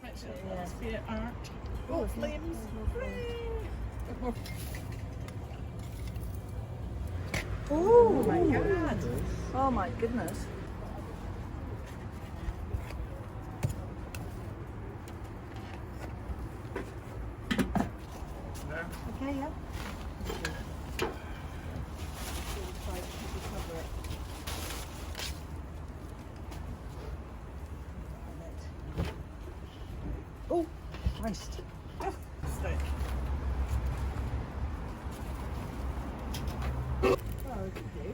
Atmosphere art. Oh, flames. Oh my god. Oh my goodness. Okay, yeah. Oh, Christ. Oh, stick. Oh, okay.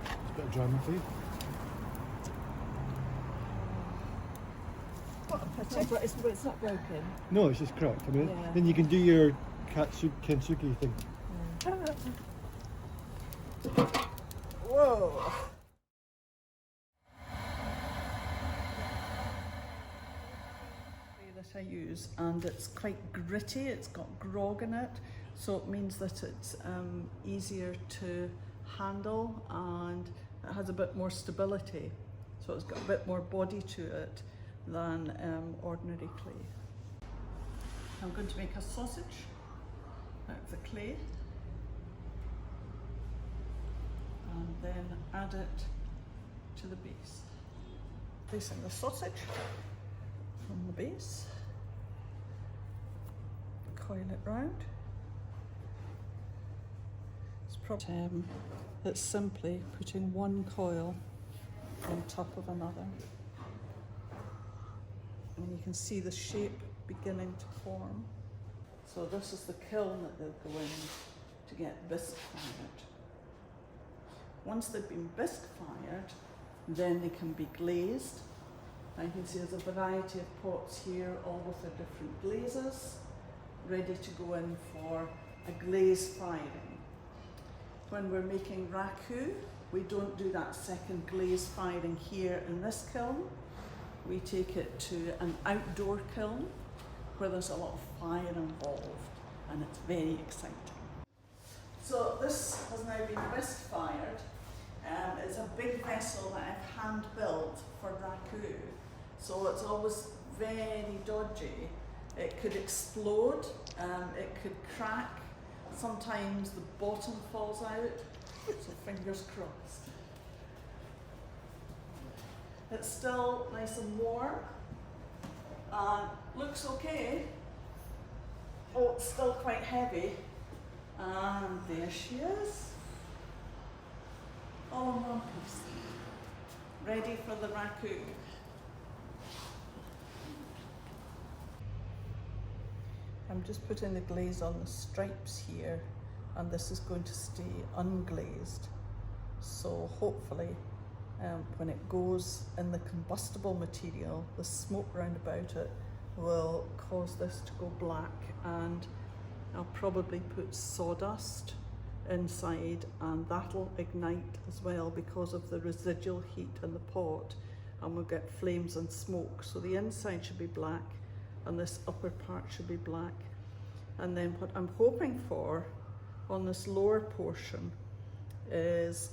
A bit of drama for you. It's not broken. No, it's just cracked. I mean, Yeah. then you can do your Kintsugi thing. Whoa. That I use, and it's quite gritty. It's got grog in it, so it means that it's easier to handle, and it has a bit more stability. So it's got a bit more body to it than ordinary clay. I'm going to make a sausage out of the clay, and then add it to the base. Placing the sausage on the base, coil it round. It's simply putting one coil on top of another, and you can see the shape beginning to form. So this is the kiln that they'll go in to get bisque fired. Once they've been bisque fired, then they can be glazed. And you can see there's a variety of pots here, all with their different glazes, ready to go in for a glaze firing. When we're making raku, we don't do that second glaze firing here in this kiln. We take it to an outdoor kiln where there's a lot of fire involved, and it's very exciting. So this has now been bisque fired. It's a big vessel that I've hand built for raku. So it's always very dodgy. It could explode, it could crack. Sometimes the bottom falls out, so fingers crossed. It's still nice and warm, looks okay. Oh, it's still quite heavy. And there she is, all in one piece, ready for the raku. I'm just putting the glaze on the stripes here, and this is going to stay unglazed. So hopefully when it goes in the combustible material, the smoke round about it will cause this to go black, and I'll probably put sawdust inside, and that'll ignite as well because of the residual heat in the pot, and we'll get flames and smoke. So the inside should be black and this upper part should be black. And then what I'm hoping for on this lower portion is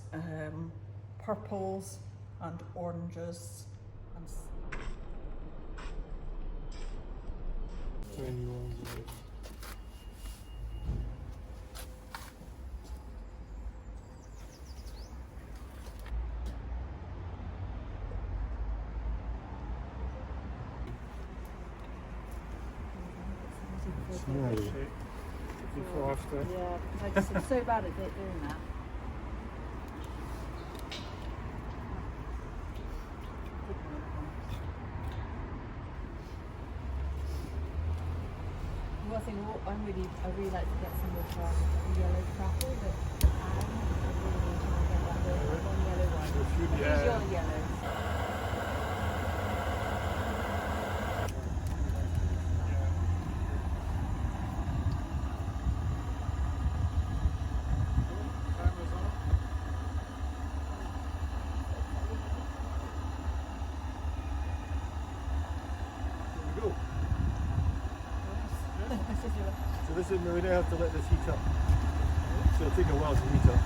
purples and oranges and Before, after. Yeah, I just am so bad at doing that. One thing I really like to get some of the yellow crackle that I really want to get that one yellow one. Yeah. Use your yellows. So this is, we now have to let this heat up. So it'll take a while to heat up.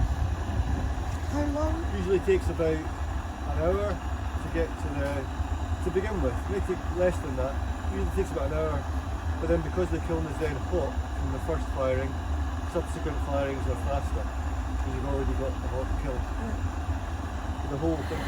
How long? Usually takes about an hour to get to begin with. It may take less than that. Usually takes about an hour. But then because the kiln is then hot from the first firing, subsequent firings are faster. Because you've already got the hot kiln. The whole thing.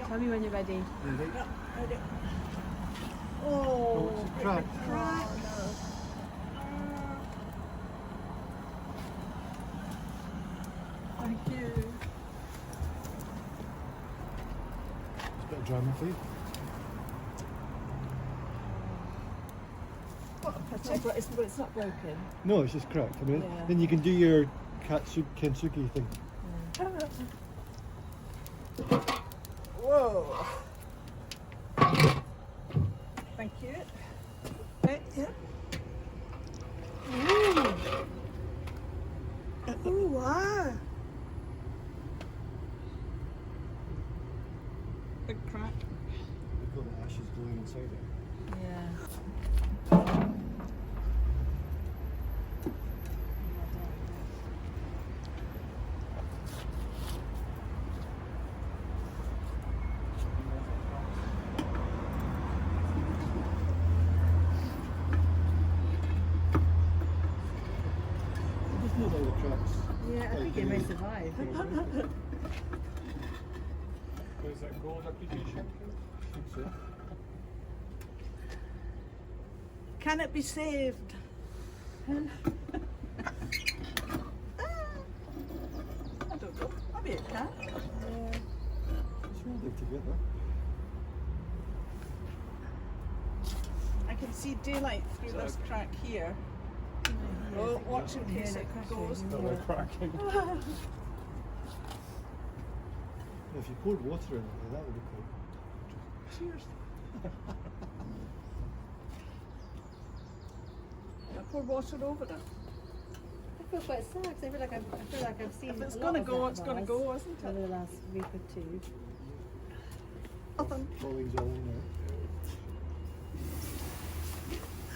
Tell me when you're ready. Yeah, ready. Oh, Oh, it's cracked. Thank you. It's a bit of drama for you. What a But pity. it's not broken. No, it's just cracked. I mean, Yeah. then you can do your Kingsugi thing. Whoa. Thank you. Right, yeah. Ooh, wow. Big crack. You've got the ashes glowing inside it. Yeah. Just know all the cracks. Yeah, I think it may survive. Is that gold application? I think so. Can it be saved? I don't know. Maybe it can. It's holding together. I can see daylight through this crack here. Oh, watch in case it goes. Cracking. If you poured water in it, that would be quite. Cheers. I pour water over it. I feel quite sad because I feel like I've seen If it's a gonna lot go, of it's that gonna vase go, isn't over it? the last week or two. Nothing. Falling's all in there.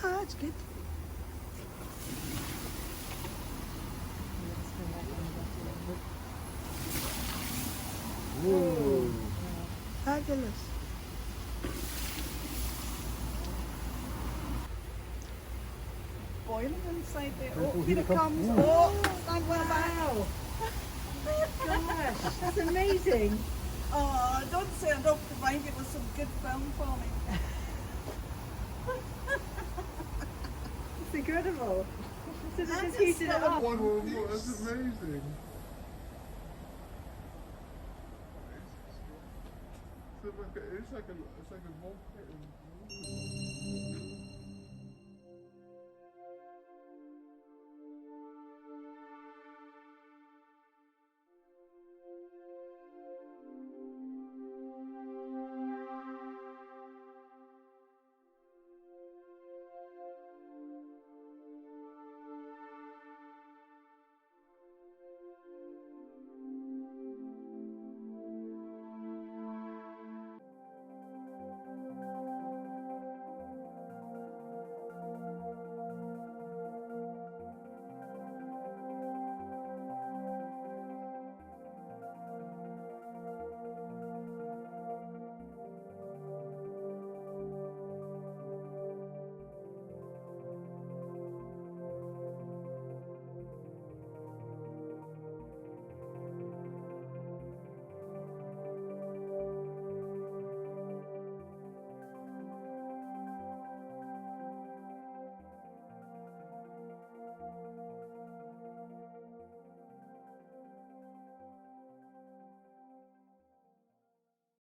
Ah, it's good. Whoa. Fabulous. Boiling inside there. Oh, Oh, here it comes. Ooh. Oh, stand by the back. Wow! Gosh, that's amazing. Oh, don't say I don't provide you with some good film for me. It's incredible. So they That's just heated it a up. That's amazing. It's like a wall curtain.